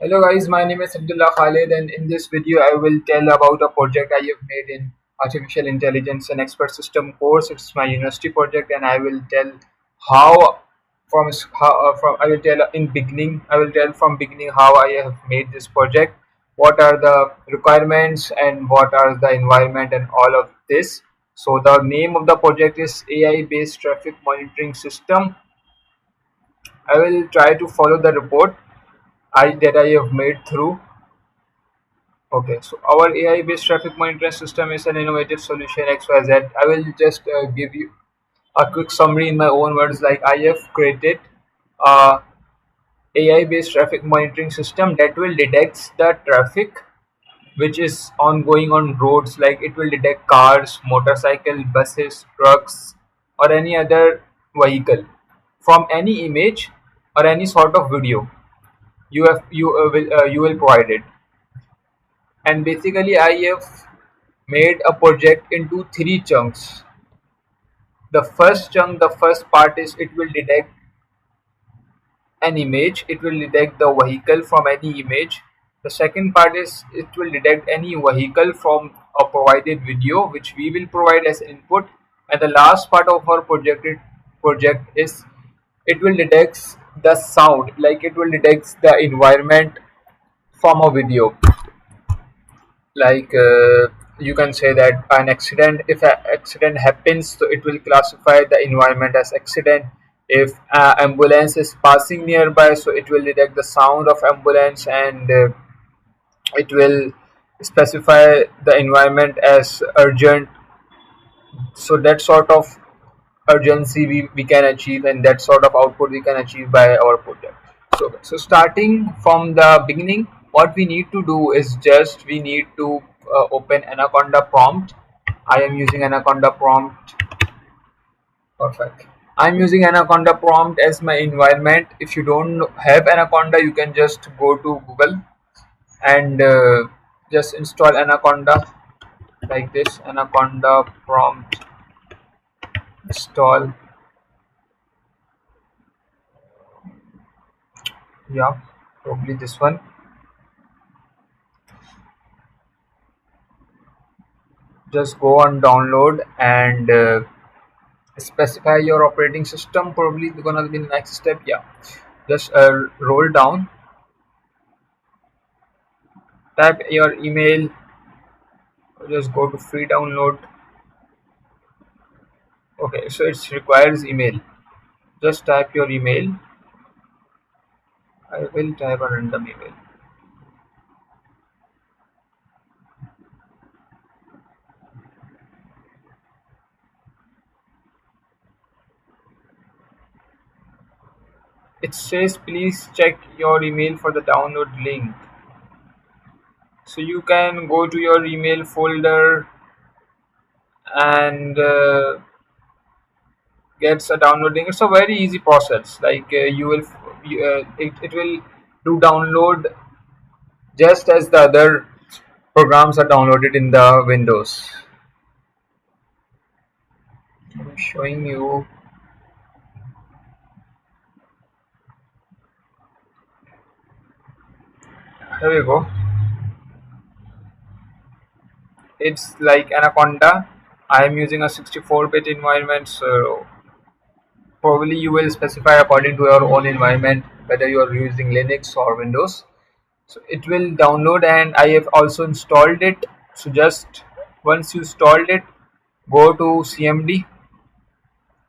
Hello guys, my name is Abdullah Khalid, and in this video I will tell about a project I have made in Artificial Intelligence and Expert System course. It's my university project, and I will tell how from I will tell in beginning I will tell from beginning how I have made this project, what are the requirements and what are the environment and all of this. So the name of the project is AI based traffic monitoring system. I will try to follow the report that I have made through. Okay, so our AI-based traffic monitoring system is an innovative solution XYZ. I will just give you a quick summary in my own words. Like I have created a AI-based traffic monitoring system that will detect the traffic which is ongoing on roads. Like it will detect cars, motorcycle, buses, trucks, or any other vehicle from any image or any sort of video you will provide it. And basically I have made a project into three chunks. The first chunk, the first part is it will detect an image, it will detect the vehicle from any image. The second part is it will detect any vehicle from a provided video which we will provide as input. And the last part of our project is it will detect the sound, like it will detect the environment from a video. Like you can say that an accident, if an accident happens, so it will classify the environment as accident. If ambulance is passing nearby, so it will detect the sound of ambulance, and it will specify the environment as urgent. So that sort of urgency we can achieve, and that sort of output we can achieve by our project. So starting from the beginning, what we need to do is just we need to open Anaconda prompt. I am using Anaconda prompt. Perfect. I'm using Anaconda prompt as my environment. If you don't have Anaconda, you can just go to Google and just install Anaconda like this. Anaconda prompt install. Yeah, probably this one. Just go on download and specify your operating system. Probably gonna be the next step. Yeah, just roll down, type your email, just go to free download. Okay, so it requires email. Just type your email. I will type a random email. It says please check your email for the download link. So you can go to your email folder and gets a downloading. It's a very easy process. Like it will do download just as the other programs are downloaded in the Windows. I'm showing you. Here we go. It's like Anaconda. I am using a 64-bit environment, so probably you will specify according to your own environment whether you are using Linux or Windows. So it will download, and I have also installed it. So just once you installed it, go to CMD,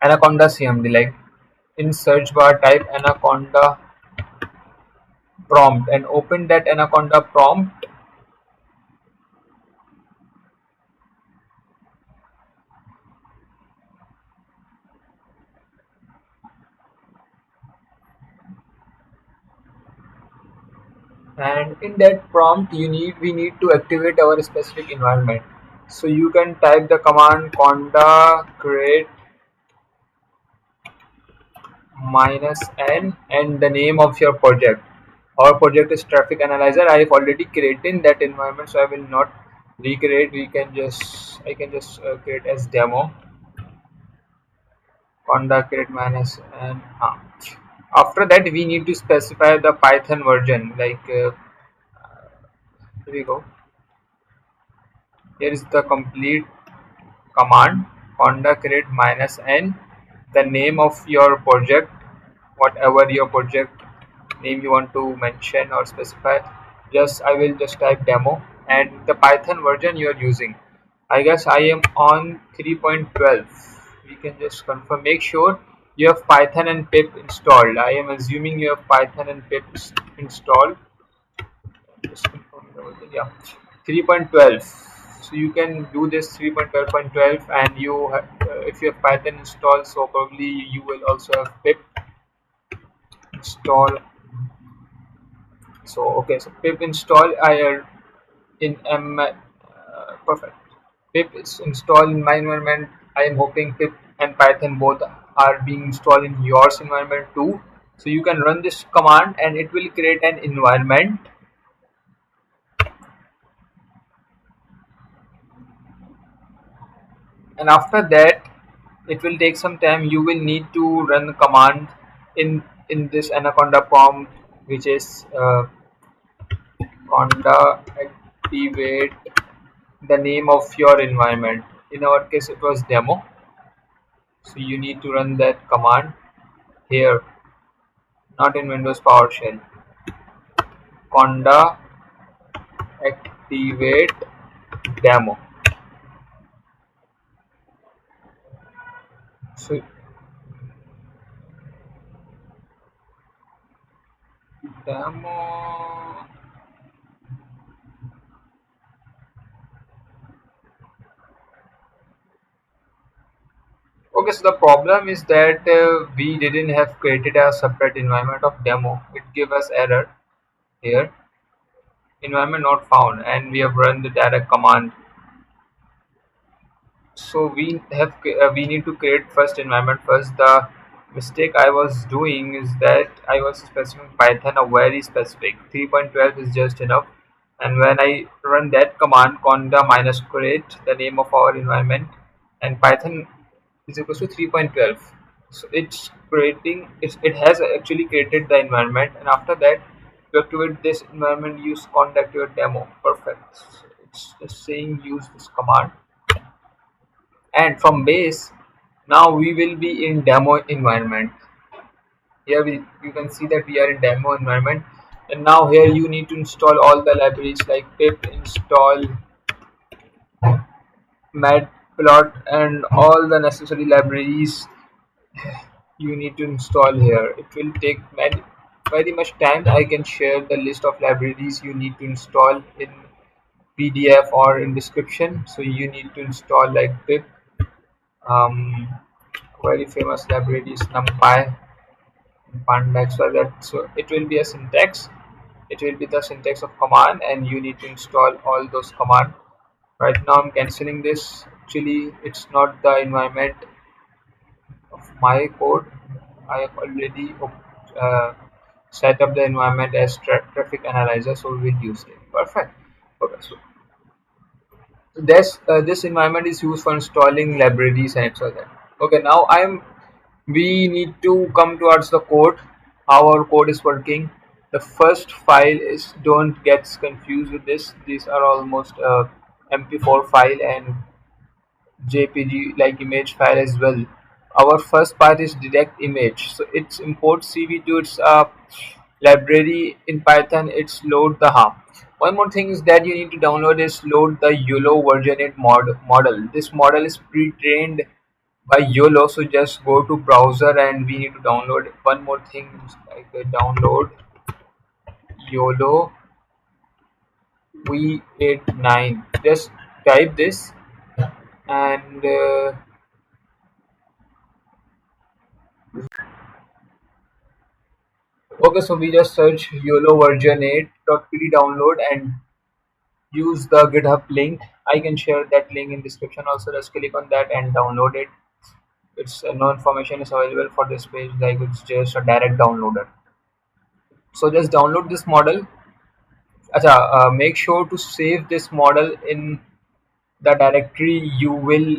Anaconda CMD, like in search bar type Anaconda prompt and open that Anaconda prompt. And in that prompt we need to activate our specific environment. So you can type the command conda create -n and the name of your project. Our project is traffic analyzer. I have already created that environment, so I will not recreate. I can just create as demo conda create -n. After that, we need to specify the Python version. Here we go. Here is the complete command: conda create -n, the name of your project, whatever your project name you want to mention or specify. Just I will just type demo, and the Python version you are using. I guess I am on 3.12. We can just confirm. Make sure you have Python and pip installed. I am assuming you have Python and pip installed. Just confirm the version. Yeah, 3.12. So you can do this 3.12.12, and you have, if you have Python installed, so probably you will also have pip install. So okay, so pip install in perfect. Pip is installed in my environment. I am hoping pip and Python both are being installed in yours environment too. So you can run this command and it will create an environment. And after that, it will take some time. You will need to run the command in this anaconda prompt, which is conda activate the name of your environment. In our case, it was demo. So you need to run that command here, not in Windows PowerShell. Conda activate demo. So demo. Okay, so the problem is that we didn't have created a separate environment of demo. It gave us error here, environment not found, and we have run the direct command. So we need to create first environment first. The mistake I was doing is that I was specifying Python a very specific 3.12 is just enough, and when I run that command conda minus create the name of our environment, and Python is equals to 3.12, so it's creating it has actually created the environment, and after that to activate this environment use conda activate demo. Perfect. So it's just saying use this command, and from base now we will be in demo environment. Here you can see that we are in demo environment, and now here you need to install all the libraries like pip install matplot and all the necessary libraries you need to install here. It will take very much time. I can share the list of libraries you need to install in PDF or in description. So you need to install like pip, um, very famous libraries numpy, pandax, so that so it will be a syntax. It will be the syntax of command, and you need to install all those command. Right now I'm cancelling this. Actually, it's not the environment of my code. I have already set up the environment as traffic analyzer, so we will use it. Perfect. Okay, so this environment is used for installing libraries and etc. Okay, now we need to come towards the code, how our code is working. The first file is, don't get confused with this, these are almost mp4 file and jpg like image file as well. Our first part is direct image, so it's import cv to its library in Python. It's load the hub. One more thing is that you need to download is load the YOLOv8 model. This model is pre-trained by YOLO, so just go to browser and we need to download one more thing like download YOLO v89. Just type this and okay, so we just search YOLO version 8.pd download and use the GitHub link. I can share that link in description also. Just click on that and download it. It's no information is available for this page, like it's just a direct downloader. So just download this model. Make sure to save this model in the directory you will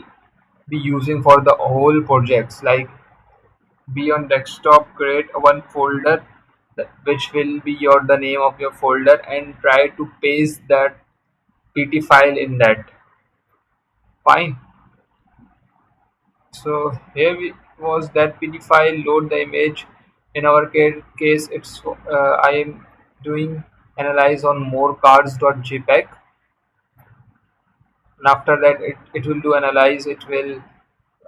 be using for the whole projects. Like be on desktop, create one folder which will be the name of your folder, and try to paste that pt file in that. Fine. So here was that pt file. Load the image. In our case, it's I am doing analyze on more cards.jpg, and after that it will do analyze. It will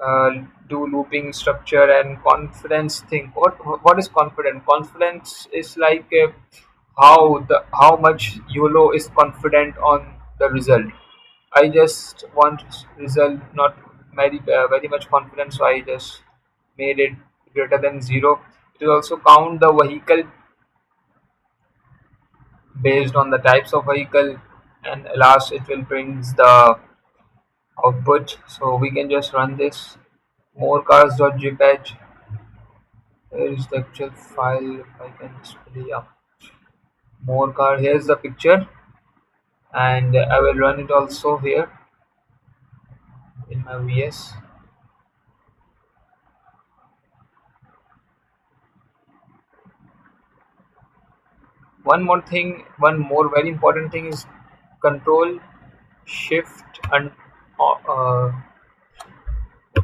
uh, do looping structure and confidence thing. What is confident? Confidence is like how much YOLO is confident on the result. I just want result not very much confident, so I just made it greater than 0. It will also count the vehicle based on the types of vehicle, and last it will print the output. So we can just run this more cars.jpg. Here is the actual file. If I can display up more car. Here's the picture, and I will run it also here in my VS. One more very important thing is Control Shift and what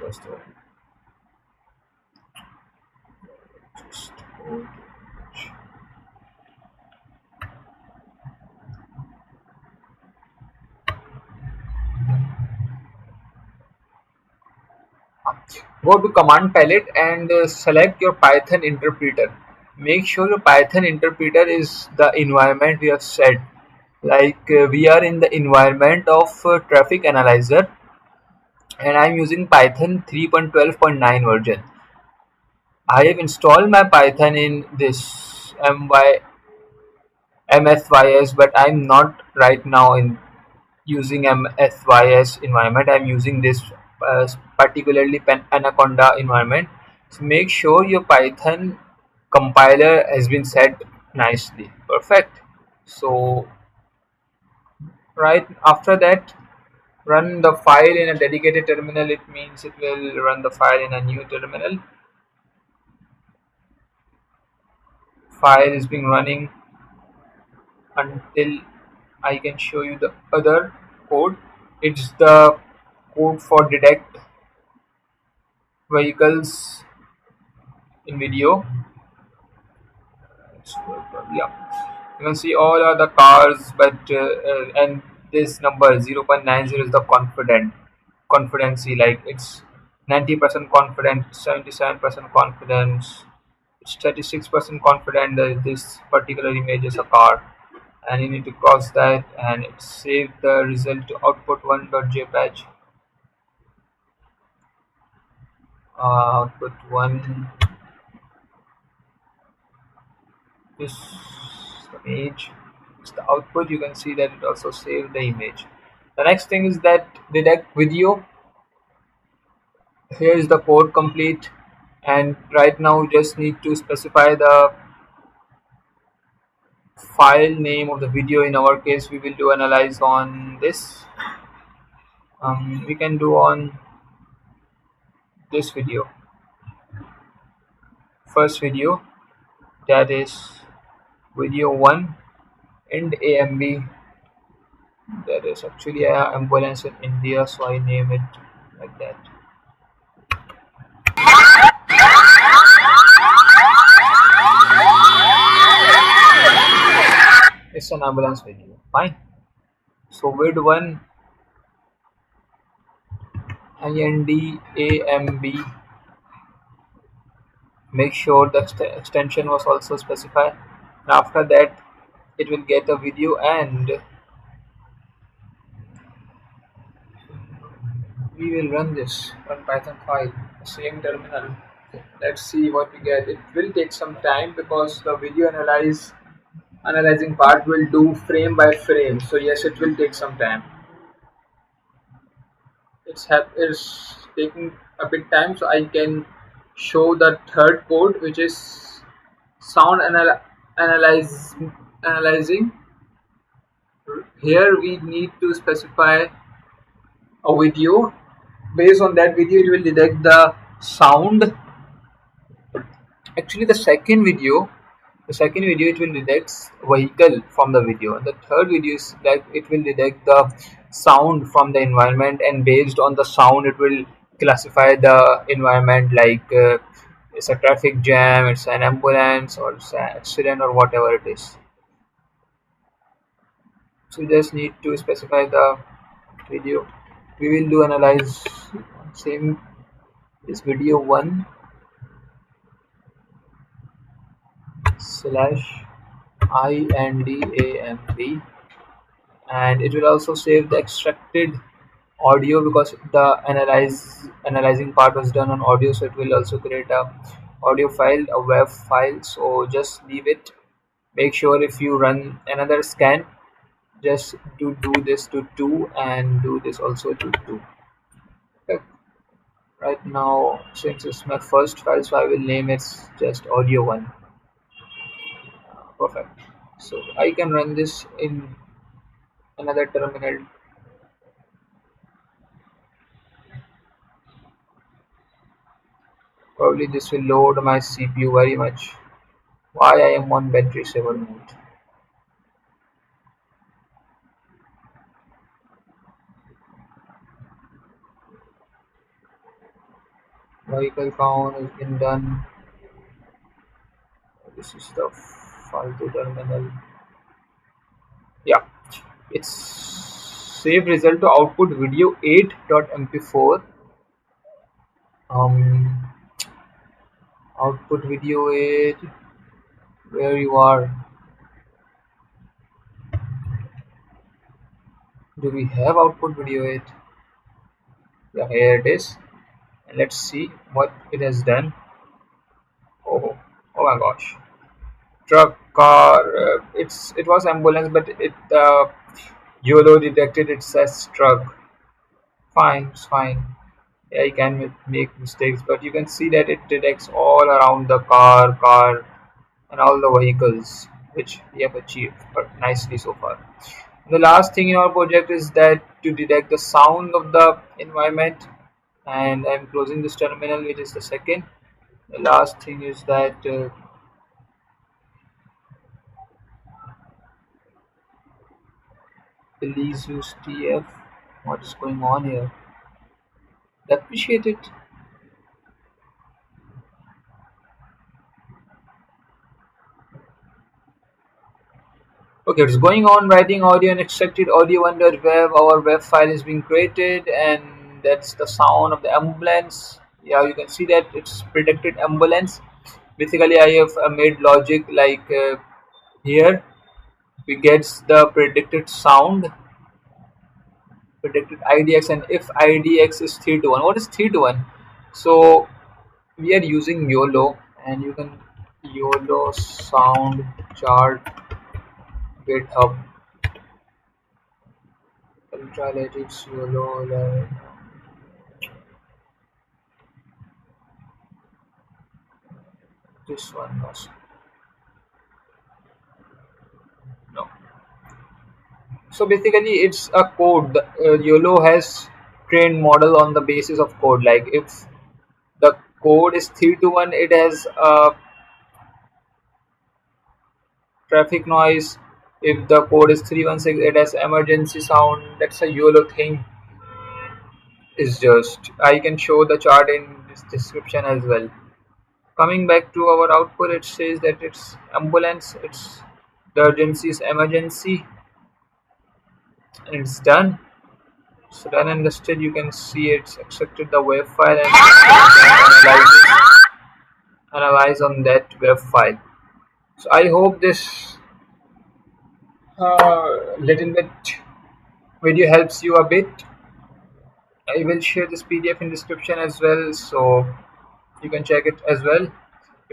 was the just hold. Go to command palette and select your Python interpreter. Make sure your Python interpreter is the environment we have set. Like we are in the environment of traffic analyzer, and I'm using Python 3.12.9 version. I have installed my Python in this MSYS, but I'm not right now in using MSYS environment. I'm using this particularly Anaconda environment. So make sure your Python compiler has been set nicely. Perfect. So right after that, run the file in a dedicated terminal. It means it will run the file in a new terminal. File is being running until I can show you the other code. It's the code for detect vehicles in video. Yeah, you can see all are the cars, but and this number 0.90 is the confidency, like it's 90% confident, 77% confidence, it's 36% confident that this particular image is a car, and you need to cross that, and it saved the result to output1.jpg. Output1, this image is the output. You can see that it also saved the image. The next thing is that detect video. Here is the code complete, and right now we just need to specify the file name of the video. In our case, we will do analyze on this. We can do on this video, first video, that is video 1 and AMB. That is actually a ambulance in India, so I name it like that. It's an ambulance video. Fine. So vid 1 INDAMB. Make sure the extension was also specified. And after that, it will get a video, and we will run this on Python file, same terminal. Let's see what we get. It will take some time because the video analyzing part will do frame by frame. So yes, it will take some time. It's taking a bit time, so I can show the third code, which is sound analyzing. Here we need to specify a video. Based on that video, it will detect the sound Actually, the second video it will detect vehicle from the video, and the third video is that it will detect the sound from the environment, and based on the sound it will classify the environment, like it's a traffic jam, it's an ambulance, or it's an accident, or whatever it is. So you just need to specify the video. We will do analyze same is video 1 slash INDAMB, and it will also save the extracted audio because the analyzing part was done on audio, so it will also create a audio file, a web file. So just leave it. Make sure if you run another scan, just do this to 2 and do this also to 2. Okay. Right now, since it's my first file, so I will name it just audio 1. Perfect. So I can run this in another terminal. Probably this will load my CPU very much. Why I am on battery saver mode. Vehicle count has been done. This is the file to terminal. Yeah, it's save result to output video 8.mp4. Output video 8. Where you are? Do we have output video 8? Yeah, here it is. And let's see what it has done. Oh my gosh! Truck, car. It was ambulance, but it YOLO detected it says truck. Fine, it's fine. Yeah, you can make mistakes, but you can see that it detects all around the car, and all the vehicles, which we have achieved but nicely so far. The last thing in our project is that to detect the sound of the environment, and I'm closing this terminal, which is the second. The last thing is that please use TF. What is going on here? Appreciate it. Okay, it's going on writing audio and extracted audio under web. Our web file is being created, and that's the sound of the ambulance. Yeah, you can see that it's predicted ambulance. Basically, I have made logic like here we gets the predicted sound, predicted IDX, and if IDX is 3 to 1. What is 3 to 1? So we are using YOLO, and you can YOLO sound chart GitHub ultralytics YOLO 11. This one was no. So basically, it's a code. YOLO has trained model on the basis of code. Like if the code is 3 to 1, it has traffic noise. If the code is 316, it has emergency sound. That's a YOLO thing. Is just I can show the chart in this description as well. Coming back to our output, it says that it's ambulance. It's the urgency is emergency, and it's done. So done and listed. You can see it's extracted the web file and analyze on that web file. So I hope this little bit video helps you a bit. I will share this PDF in description as well, so you can check it as well.